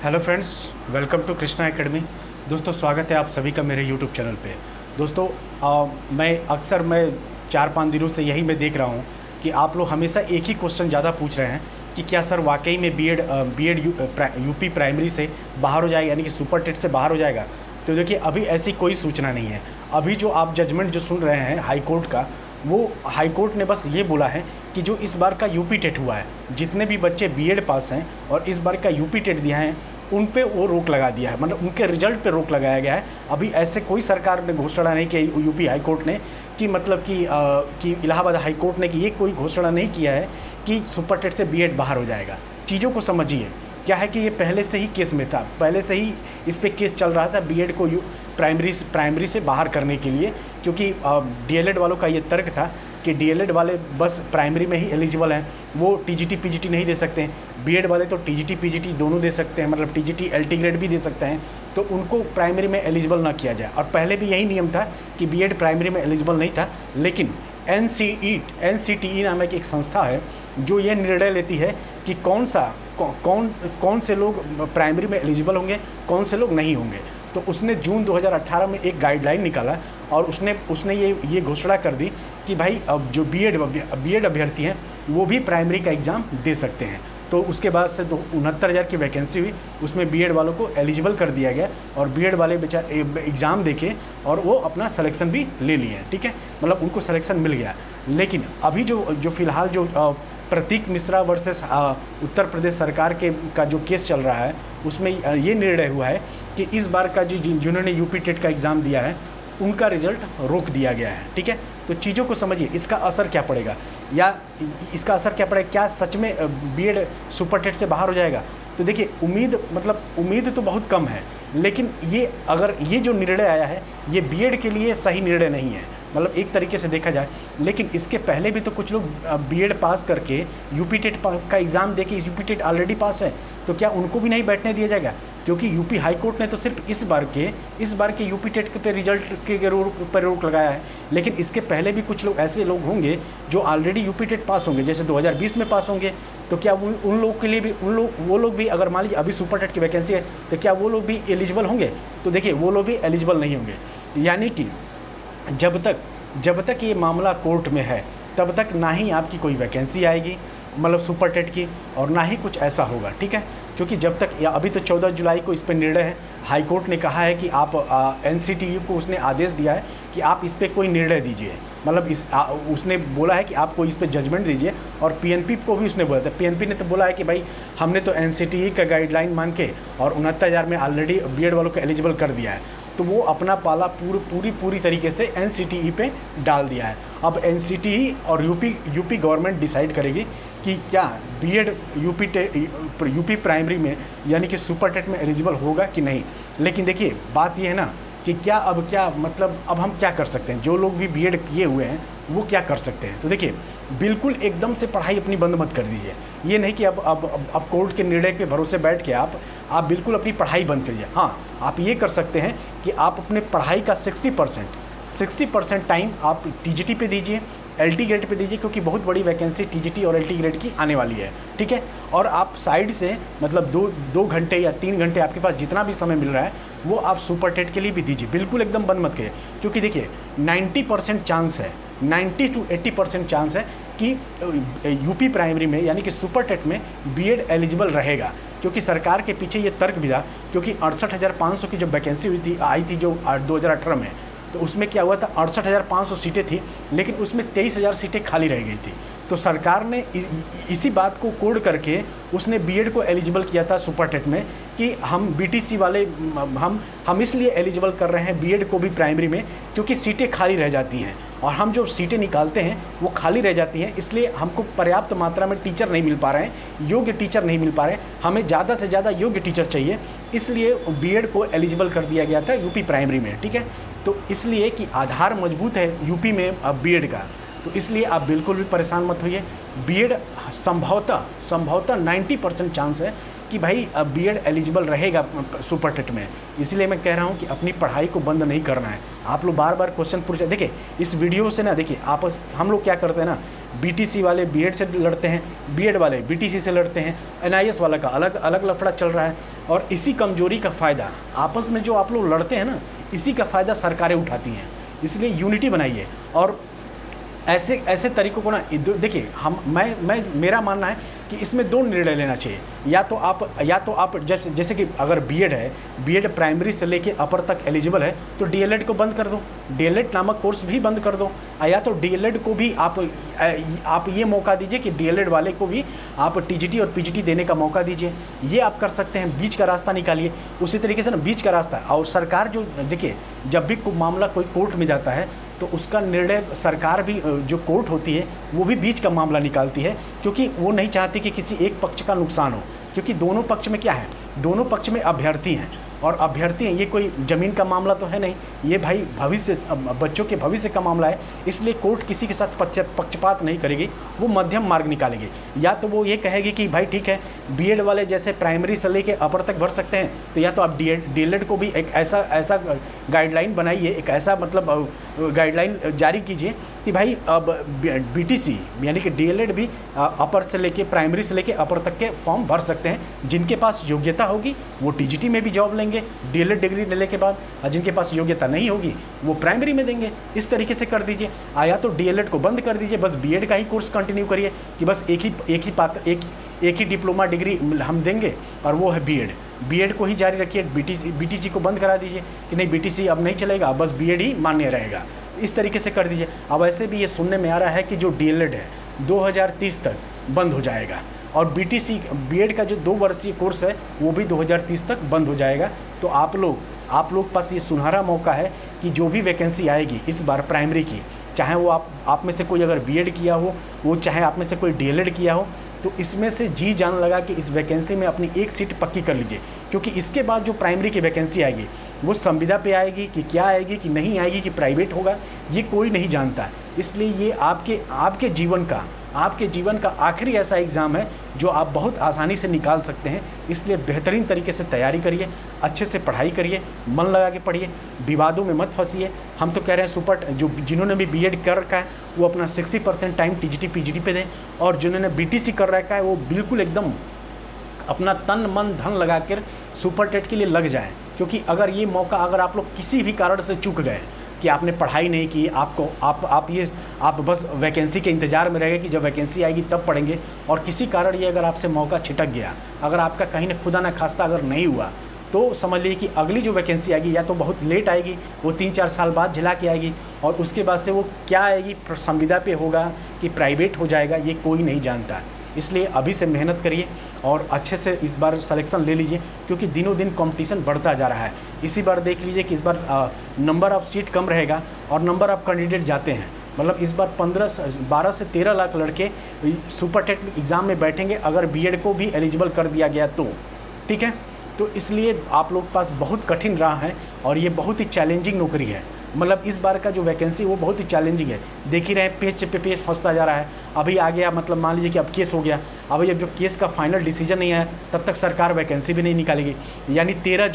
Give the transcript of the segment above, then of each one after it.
Hello friends, welcome to Krishna academy. दोस्तों, स्वागत है आप सभी का मेरे यूट्यूब चैनल पे। दोस्तों, मैं 4-5 दिनों से यही मैं देख रहा हूँ कि आप लोग हमेशा एक ही क्वेश्चन ज़्यादा पूछ रहे हैं कि क्या सर वाकई में बीएड यूपी प्राइमरी से बाहर हो जाएगा, यानी कि सुपर टेट से बाहर हो जाएगा। तो देखिए, अभी ऐसी कोई सूचना नहीं है। अभी जो आप जजमेंट जो सुन रहे हैं हाई कोर्ट का, वो हाई कोर्ट ने बस ये बोला है कि जो इस बार का यूपी टेट हुआ है, जितने भी बच्चे बीएड पास हैं और इस बार का यूपी टेट दिया है, उन पे वो रोक लगा दिया है, मतलब उनके रिजल्ट पे रोक लगाया गया है। अभी ऐसे कोई सरकार ने घोषणा नहीं की, यूपी हाई कोर्ट ने, कि मतलब कि इलाहाबाद हाई कोर्ट ने, कि ये कोई घोषणा नहीं किया है कि सुपर टेट से बीएड बाहर हो जाएगा। चीज़ों को समझिए, क्या है कि ये पहले से ही केस में था, पहले से ही इस पे केस चल रहा था बीएड को प्राइमरी से बाहर करने के लिए, क्योंकि डीएलएड वालों का ये तर्क था कि डीएलएड वाले बस प्राइमरी में ही एलिजिबल हैं, वो टीजीटी पीजीटी नहीं दे सकते हैं। बीएड वाले तो टीजीटी पीजीटी दोनों दे सकते हैं, मतलब टीजीटी एलटी ग्रेड भी दे सकते हैं, तो उनको प्राइमरी में एलिजिबल ना किया जाए। और पहले भी यही नियम था कि बीएड प्राइमरी में एलिजिबल नहीं था, लेकिन एनसीटीई नामक एक संस्था है जो ये निर्णय लेती है कि कौन से लोग प्राइमरी में एलिजिबल होंगे, कौन से लोग नहीं होंगे। तो उसने जून 2018 में एक गाइडलाइन निकाला और उसने ये घोषणा कर दी कि भाई अब जो बीएड अभ्यर्थी हैं वो भी प्राइमरी का एग्ज़ाम दे सकते हैं। तो उसके बाद से 69,000 की वैकेंसी हुई, उसमें बीएड वालों को एलिजिबल कर दिया गया और बीएड वाले बेचारे एग्ज़ाम देके और वो अपना सिलेक्शन भी ले लिए, ठीक है, मतलब उनको सिलेक्शन मिल गया। लेकिन अभी जो फ़िलहाल जो प्रतीक मिश्रा वर्सेस उत्तर प्रदेश सरकार का जो केस चल रहा है, उसमें ये निर्णय हुआ है कि इस बार का जिन्होंने यूपी टेट का एग्ज़ाम दिया है उनका रिजल्ट रोक दिया गया है, ठीक है। तो चीज़ों को समझिए, इसका असर क्या पड़ेगा, या इसका असर क्या पड़ेगा, क्या सच में बीएड सुपर टेट से बाहर हो जाएगा। तो देखिए, उम्मीद तो बहुत कम है, लेकिन ये जो निर्णय आया है ये बीएड के लिए सही निर्णय नहीं है, मतलब एक तरीके से देखा जाए। लेकिन इसके पहले भी तो कुछ लोग बीएड पास करके यूपी टेट का एग्ज़ाम देके यूपी टेट ऑलरेडी पास है, तो क्या उनको भी नहीं बैठने दिया जाएगा? क्योंकि यूपी हाई कोर्ट ने तो सिर्फ इस बार के यूपी टेट पे रिजल्ट के पर रोक लगाया है, लेकिन इसके पहले भी कुछ लोग ऐसे लोग होंगे जो ऑलरेडी यूपी टेट पास होंगे, जैसे 2020 में पास होंगे। तो क्या उन लोगों के लिए भी वो लोग भी, अगर मान लीजिए अभी सुपर टेट की वैकेंसी है, तो क्या वो लोग भी एलिजिबल होंगे? तो देखिए, वो लोग भी एलिजिबल नहीं होंगे। यानी कि जब तक ये मामला कोर्ट में है तब तक ना ही आपकी कोई वैकेंसी आएगी, मतलब सुपर टेट की, और ना ही कुछ ऐसा होगा, ठीक है। क्योंकि जब तक, या अभी तो 14 जुलाई को इस पर निर्णय है, हाई कोर्ट ने कहा है कि आप एनसीटीयू को उसने आदेश दिया है कि आप इस पर कोई निर्णय दीजिए, मतलब उसने बोला है कि आप कोई इस पर जजमेंट दीजिए। और पीएनपी को भी उसने बोला था, पीएनपी ने तो बोला है कि भाई हमने तो एनसीटीई का गाइडलाइन मान के और 69,000 में ऑलरेडी बीएड वालों को एलिजिबल कर दिया है, तो वो अपना पाला पूरी तरीके से एनसीटीई पे डाल दिया है। अब एनसीटीई और यूपी गवर्नमेंट डिसाइड करेगी कि क्या बीएड यूपी प्राइमरी में, यानी कि सुपर टेट में एलिजिबल होगा कि नहीं। लेकिन देखिए, बात ये है ना कि अब हम क्या कर सकते हैं, जो लोग भी बीएड किए हुए हैं वो क्या कर सकते हैं। तो देखिए, बिल्कुल एकदम से पढ़ाई अपनी बंद मत कर दीजिए। ये नहीं कि अब कोर्ट के निर्णय के भरोसे बैठ के आप बिल्कुल अपनी पढ़ाई बंद करिए। हाँ, आप ये कर सकते हैं कि आप अपने पढ़ाई का 60% टाइम आप टीजीटी पे दीजिए, एलटी ग्रेड पे दीजिए, क्योंकि बहुत बड़ी वैकेंसी टीजीटी और एलटी ग्रेड की आने वाली है, ठीक है। और आप साइड से, मतलब 2 घंटे या 3 घंटे आपके पास जितना भी समय मिल रहा है वो आप सुपर टेट के लिए भी दीजिए, बिल्कुल एकदम बंद मत करिए। क्योंकि देखिए, 90% चांस है, 90 to 80% चांस है कि यूपी प्राइमरी में, यानी कि सुपर टेट में बीएड एलिजिबल रहेगा। क्योंकि सरकार के पीछे ये तर्क भी था, क्योंकि 68,500 की जो वैकेंसी आई थी जो 2018 में, तो उसमें क्या हुआ था, 68,500 सीटें थी, लेकिन उसमें 23,000 सीटें खाली रह गई थी। तो सरकार ने इसी बात को कोड करके उसने बीएड को एलिजिबल किया था सुपर टेट में, कि हम बीटीसी वाले हम इसलिए एलिजिबल कर रहे हैं बीएड को भी प्राइमरी में, क्योंकि सीटें खाली रह जाती हैं और हम जो सीटें निकालते हैं वो खाली रह जाती हैं, इसलिए हमको पर्याप्त मात्रा में टीचर नहीं मिल पा रहे हैं, योग्य टीचर नहीं मिल पा रहे हैं, हमें ज़्यादा से ज़्यादा योग्य टीचर चाहिए, इसलिए बीएड को एलिजिबल कर दिया गया था यूपी प्राइमरी में, ठीक है। तो इसलिए कि आधार मजबूत है यूपी में बीएड का, तो इसलिए आप बिल्कुल भी परेशान मत होइए। बीएड संभवतः 90% चांस है कि भाई बीएड एलिजिबल रहेगा सुपर टेट में। इसलिए मैं कह रहा हूँ कि अपनी पढ़ाई को बंद नहीं करना है। आप लोग बार बार क्वेश्चन पूछे, देखिए इस वीडियो से ना, देखिए आप हम लोग क्या करते हैं ना, बीटीसी वाले बीएड से लड़ते हैं, बीएड वाले बीटीसी से लड़ते हैं, एनआईएस वाला का अलग अलग लफड़ा चल रहा है। और इसी कमजोरी का फ़ायदा आपस में जो आप लोग लड़ते हैं ना, इसी का फ़ायदा सरकारें उठाती हैं। इसलिए यूनिटी बनाइए और ऐसे ऐसे तरीक़ों को ना, देखिए मेरा मानना है कि इसमें दो निर्णय लेना चाहिए। या तो आप जैसे कि अगर बीएड है, बीएड प्राइमरी से लेके अपर तक एलिजिबल है, तो डीएलएड को बंद कर दो, डीएलएड नामक कोर्स भी बंद कर दो। या तो डीएलएड को भी आप ये मौका दीजिए कि डीएलएड वाले को भी आप टीजीटी और पीजीटी देने का मौका दीजिए। ये आप कर सकते हैं, बीच का रास्ता निकालिए। उसी तरीके से ना बीच का रास्ता, और सरकार जो, देखिए जब भी मामला कोई कोर्ट में जाता है तो उसका निर्णय सरकार भी, जो कोर्ट होती है वो भी बीच का मामला निकालती है, क्योंकि वो नहीं चाहती कि किसी एक पक्ष का नुकसान हो। क्योंकि दोनों पक्ष में क्या है, दोनों पक्ष में अभ्यर्थी हैं, और अभ्यर्थी हैं, ये कोई ज़मीन का मामला तो है नहीं, ये भाई भविष्य, बच्चों के भविष्य का मामला है। इसलिए कोर्ट किसी के साथ पक्षपात नहीं करेगी, वो मध्यम मार्ग निकालेगी। या तो वो ये कहेगी कि भाई ठीक है, बीएड वाले जैसे प्राइमरी से लेके अपर तक भर सकते हैं, तो या तो आप डीएलएड को भी एक ऐसा गाइडलाइन बनाइए, एक ऐसा मतलब गाइडलाइन जारी कीजिए कि भाई अब बीटीसी यानी कि डीएलएड भी अपर से लेके प्राइमरी से लेके अपर तक के फॉर्म भर सकते हैं। जिनके पास योग्यता होगी वो टीजीटी में भी जॉब लेंगे डीएलएड डिग्री लेने के बाद, और जिनके पास योग्यता नहीं होगी वो प्राइमरी में देंगे। इस तरीके से कर दीजिए। या तो डीएलएड को बंद कर दीजिए, बस बीएड का ही कोर्स कंटिन्यू करिए कि बस एक ही डिप्लोमा डिग्री हम देंगे और वो है बीएड को ही जारी रखिए। बीटीसी को बंद करा दीजिए कि नहीं, बीटीसी अब नहीं चलेगा, बस बीएड ही मान्य रहेगा। इस तरीके से कर दीजिए। अब ऐसे भी ये सुनने में आ रहा है कि जो डीएलएड है 2030 तक बंद हो जाएगा, और बीएड का जो 2 वर्षीय कोर्स है वो भी 2030 तक बंद हो जाएगा। तो आप लोग पास ये सुनहरा मौका है कि जो भी वैकेंसी आएगी इस बार प्राइमरी की, चाहे वो आप में से कोई अगर बीएड किया हो, वो चाहे आप में से कोई डीएलएड किया हो, तो इसमें से जी जान लगा कि इस वैकेंसी में अपनी एक सीट पक्की कर लीजिए। क्योंकि इसके बाद जो प्राइमरी की वैकेंसी आएगी वो संविदा पे आएगी कि क्या आएगी, कि नहीं आएगी, कि प्राइवेट होगा, ये कोई नहीं जानता। इसलिए ये आपके जीवन का आखिरी ऐसा एग्ज़ाम है जो आप बहुत आसानी से निकाल सकते हैं। इसलिए बेहतरीन तरीके से तैयारी करिए, अच्छे से पढ़ाई करिए, मन लगा के पढ़िए, विवादों में मत फंसिए। हम तो कह रहे हैं जिन्होंने भी बीएड कर रखा है वो अपना 60% टाइम टीजीटी पीजीटी पे दें, और जिन्होंने बीटीसी कर रखा है वो बिल्कुल एकदम अपना तन मन धन लगा कर सुपर टेट के लिए लग जाए। क्योंकि अगर ये मौका अगर आप लोग किसी भी कारण से चूक गए कि आपने पढ़ाई नहीं की, आप बस वैकेंसी के इंतज़ार में रह गए कि जब वैकेंसी आएगी तब पढ़ेंगे, और किसी कारण ये अगर आपसे मौका छिटक गया, अगर आपका कहीं न खुदा न खास्ता अगर नहीं हुआ, तो समझ लीजिए कि अगली जो वैकेंसी आएगी या तो बहुत लेट आएगी, वो 3-4 साल बाद झिला के आएगी, और उसके बाद से वो क्या आएगी, संविदा पे होगा कि प्राइवेट हो जाएगा, ये कोई नहीं जानता। इसलिए अभी से मेहनत करिए और अच्छे से इस बार सिलेक्शन ले लीजिए, क्योंकि दिनों दिन कंपटीशन बढ़ता जा रहा है। इसी बार देख लीजिए कि इस बार नंबर ऑफ़ सीट कम रहेगा और नंबर ऑफ़ कैंडिडेट जाते हैं। मतलब इस बार 12 से 13 लाख लड़के सुपर टेट एग्ज़ाम में बैठेंगे अगर बीएड को भी एलिजिबल कर दिया गया तो, ठीक है। तो इसलिए आप लोग के पास बहुत कठिन राह है और ये बहुत ही चैलेंजिंग नौकरी है। मतलब इस बार का जो वैकेंसी वो बहुत ही चैलेंजिंग है। देख ही रहे हैं पेज पे पेज फंसता जा रहा है। अभी आ गया, मतलब मान लीजिए कि अब केस हो गया, अभी अब जो केस का फाइनल डिसीजन नहीं आया तब तक सरकार वैकेंसी भी नहीं निकालेगी। यानी 13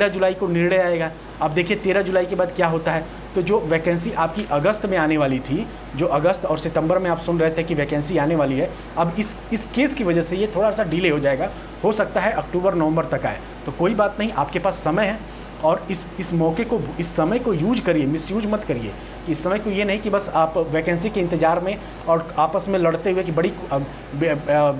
जुलाई को निर्णय आएगा। अब देखिए 13 जुलाई के बाद क्या होता है। तो जो वैकेंसी आपकी अगस्त में आने वाली थी, जो अगस्त और सितंबर में आप सुन रहे थे कि वैकेंसी आने वाली है, अब इस केस की वजह से ये थोड़ा सा डिले हो जाएगा। हो सकता है अक्टूबर नवंबर तक आए, तो कोई बात नहीं, आपके पास समय है। और इस मौके को, इस समय को यूज करिए, मिसयूज मत करिए। कि इस समय को ये नहीं कि बस आप वैकेंसी के इंतज़ार में और आपस में लड़ते हुए कि बड़ी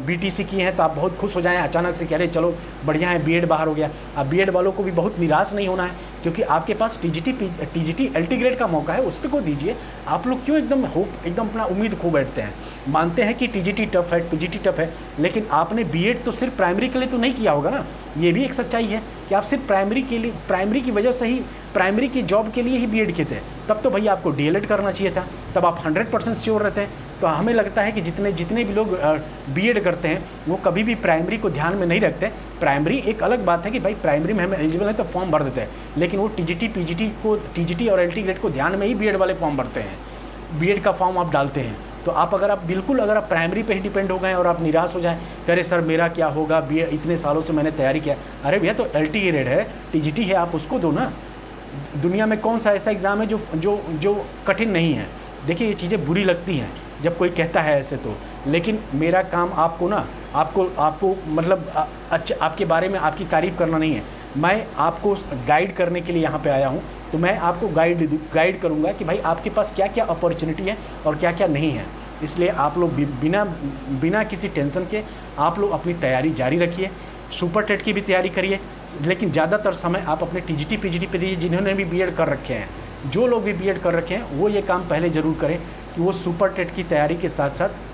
बीटीसी की हैं तो आप बहुत खुश हो जाएं अचानक से, कह रहे चलो बढ़िया है बीएड बाहर हो गया। अब बीएड वालों को भी बहुत निराश नहीं होना है, क्योंकि आपके पास टीजीटी एलटी ग्रेड का मौका है, उस पर को दीजिए। आप लोग क्यों एकदम अपना उम्मीद खो बैठते हैं। मानते हैं कि टीजीटी टफ है, पीजीटी टफ है, लेकिन आपने बीएड तो सिर्फ प्राइमरी के लिए तो नहीं किया होगा ना। ये भी एक सच्चाई है कि आप सिर्फ प्राइमरी की वजह से ही, प्राइमरी की जॉब के लिए ही बीएड किए थे। तब तो भैया आपको डीएलएड करना चाहिए था, तब आप 100% श्योर रहते हैं। तो हमें लगता है कि जितने भी लोग बीएड करते हैं वो कभी भी प्राइमरी को ध्यान में नहीं रखते। प्राइमरी एक अलग बात है कि भाई प्राइमरी में हम एलिजिबल हैं तो फॉर्म भर देते हैं, लेकिन वो टीजीटी और एलटी ग्रेड को ध्यान में ही बीएड वाले फॉर्म भरते हैं, बीएड का फॉर्म आप डालते हैं। तो आप अगर आप बिल्कुल अगर आप प्राइमरी पे ही डिपेंड हो गए और आप निराश हो जाएं, कह रहे सर मेरा क्या होगा, बी इतने सालों से मैंने तैयारी किया, अरे भैया तो LT है, TGT है, आप उसको दो ना। दुनिया में कौन सा ऐसा एग्ज़ाम है जो जो जो कठिन नहीं है। देखिए ये चीज़ें बुरी लगती हैं जब कोई कहता है ऐसे तो, लेकिन मेरा काम आपको ना आपको मतलब अच्छा आपके बारे में आपकी तारीफ़ करना नहीं है, मैं आपको गाइड करने के लिए यहाँ पे आया हूँ। तो मैं आपको गाइड करूँगा कि भाई आपके पास क्या क्या अपॉर्चुनिटी है और क्या क्या नहीं है। इसलिए आप लोग बिना किसी टेंशन के आप लोग अपनी तैयारी जारी रखिए। सुपर टेट की भी तैयारी करिए, लेकिन ज़्यादातर समय आप अपने TGT PGT पे दीजिए। जिन्होंने भी B.Ed कर रखे हैं, जो लोग भी B.Ed कर रखे हैं, वो ये काम पहले ज़रूर करें कि वो सुपर टेट की तैयारी के साथ साथ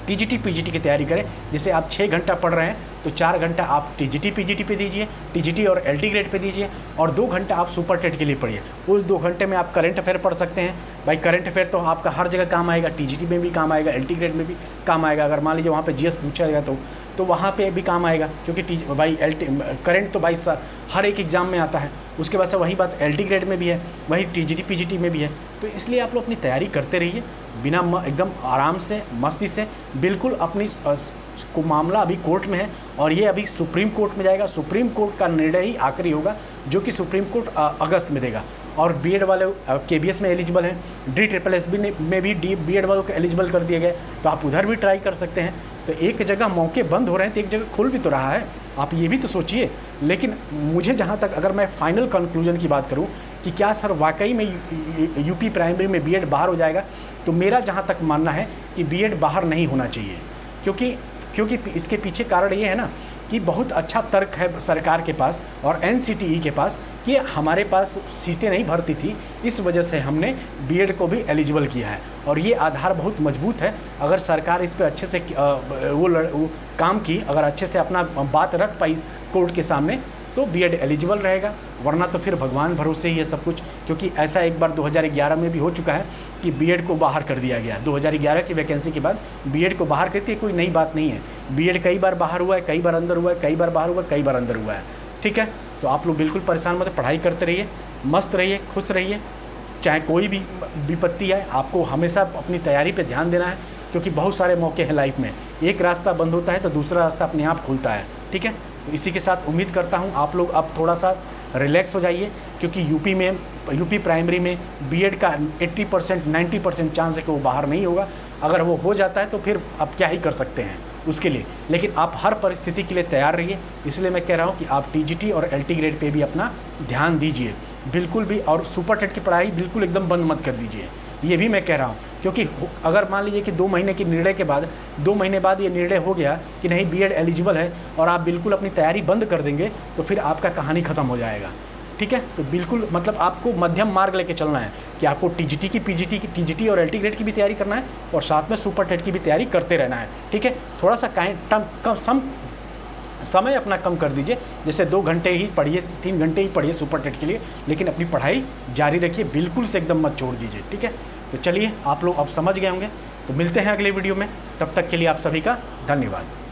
TGT PGT की तैयारी करें। जैसे आप 6 घंटा पढ़ रहे हैं तो 4 घंटा आप TGT PGT पे दीजिए, TGT और LT ग्रेड पे दीजिए, और 2 घंटा आप सुपर टेट के लिए पढ़िए। उस 2 घंटे में आप करंट अफेयर पढ़ सकते हैं। भाई करंट अफेयर तो आपका हर जगह काम आएगा, TGT में भी काम आएगा, LT ग्रेड में भी काम आएगा। अगर मान लीजिए वहाँ पे GS पूछा जाएगा तो वहाँ पे भी काम आएगा, क्योंकि भाई करंट तो भाई हर एक एग्ज़ाम में आता है। उसके बाद से वही बात LT ग्रेड में भी है, वही TGT PGT में भी है। तो इसलिए आप लोग अपनी तैयारी करते रहिए बिना एकदम आराम से मस्ती से। बिल्कुल अपनी को मामला अभी कोर्ट में है और ये अभी सुप्रीम कोर्ट में जाएगा। सुप्रीम कोर्ट का निर्णय ही आखिरी होगा, जो कि सुप्रीम कोर्ट अगस्त में देगा। और B.Ed वाले KBS में एलिजिबल हैं, DSSB में भी B.Ed वालों को एलिजिबल कर दिए गए, तो आप उधर भी ट्राई कर सकते हैं। तो एक जगह मौके बंद हो रहे हैं तो एक जगह खुल भी तो रहा है, आप ये भी तो सोचिए। लेकिन मुझे जहाँ तक, अगर मैं फाइनल कंक्लूजन की बात करूँ कि क्या सर वाकई में UP प्राइमरी में B.Ed बाहर हो जाएगा, तो मेरा जहाँ तक मानना है कि B.Ed बाहर नहीं होना चाहिए। क्योंकि इसके पीछे कारण ये है ना कि बहुत अच्छा तर्क है सरकार के पास और NCTE के पास कि हमारे पास सीटें नहीं भरती थी, इस वजह से हमने B.Ed को भी एलिजिबल किया है। और ये आधार बहुत मजबूत है। अगर सरकार इस पर अच्छे से वो काम की, अगर अच्छे से अपना बात रख पाई कोर्ट के सामने, तो B.Ed एलिजिबल रहेगा। वरना तो फिर भगवान भरोसे ही है सब कुछ, क्योंकि ऐसा एक बार 2011 में भी हो चुका है कि B.Ed को बाहर कर दिया गया। 2011 की वैकेंसी के बाद B.Ed को बाहर करती है, कोई नई बात नहीं है। B.Ed कई बार बाहर हुआ है, कई बार अंदर हुआ है, कई बार बाहर हुआ है, कई बार अंदर हुआ है। ठीक है, तो आप लोग बिल्कुल परेशान मत, पढ़ाई करते रहिए, मस्त रहिए, खुश रहिए। चाहे कोई भी विपत्ति आए, आपको हमेशा अपनी तैयारी पे ध्यान देना है, क्योंकि बहुत सारे मौके हैं लाइफ में। एक रास्ता बंद होता है तो दूसरा रास्ता अपने आप खुलता है। ठीक है, तो इसी के साथ उम्मीद करता हूँ आप लोग अब थोड़ा सा रिलैक्स हो जाइए, क्योंकि यूपी प्राइमरी में B.Ed का 80% 90% चांस है कि वो बाहर नहीं होगा। अगर वो हो जाता है तो फिर आप क्या ही कर सकते हैं उसके लिए, लेकिन आप हर परिस्थिति के लिए तैयार रहिए। इसलिए मैं कह रहा हूँ कि आप TGT और LT ग्रेड पे भी अपना ध्यान दीजिए बिल्कुल भी, और सुपर टेट की पढ़ाई बिल्कुल एकदम बंद मत कर दीजिए, ये भी मैं कह रहा हूँ। क्योंकि अगर मान लीजिए कि 2 महीने के निर्णय के बाद 2 महीने बाद ये निर्णय हो गया कि नहीं B.Ed एलिजिबल है और आप बिल्कुल अपनी तैयारी बंद कर देंगे, तो फिर आपका कहानी ख़त्म हो जाएगा। ठीक है, तो बिल्कुल मतलब आपको मध्यम मार्ग लेके चलना है कि आपको TGT की TGT और LT ग्रेड की भी तैयारी करना है और साथ में सुपर टेट की भी तैयारी करते रहना है। ठीक है, थोड़ा सा समय अपना कम कर दीजिए, जैसे 2 घंटे ही पढ़िए, 3 घंटे ही पढ़िए सुपर टेट के लिए, लेकिन अपनी पढ़ाई जारी रखिए, बिल्कुल से एकदम मत छोड़ दीजिए। ठीक है, तो चलिए आप लोग अब समझ गए होंगे, तो मिलते हैं अगले वीडियो में। तब तक के लिए आप सभी का धन्यवाद।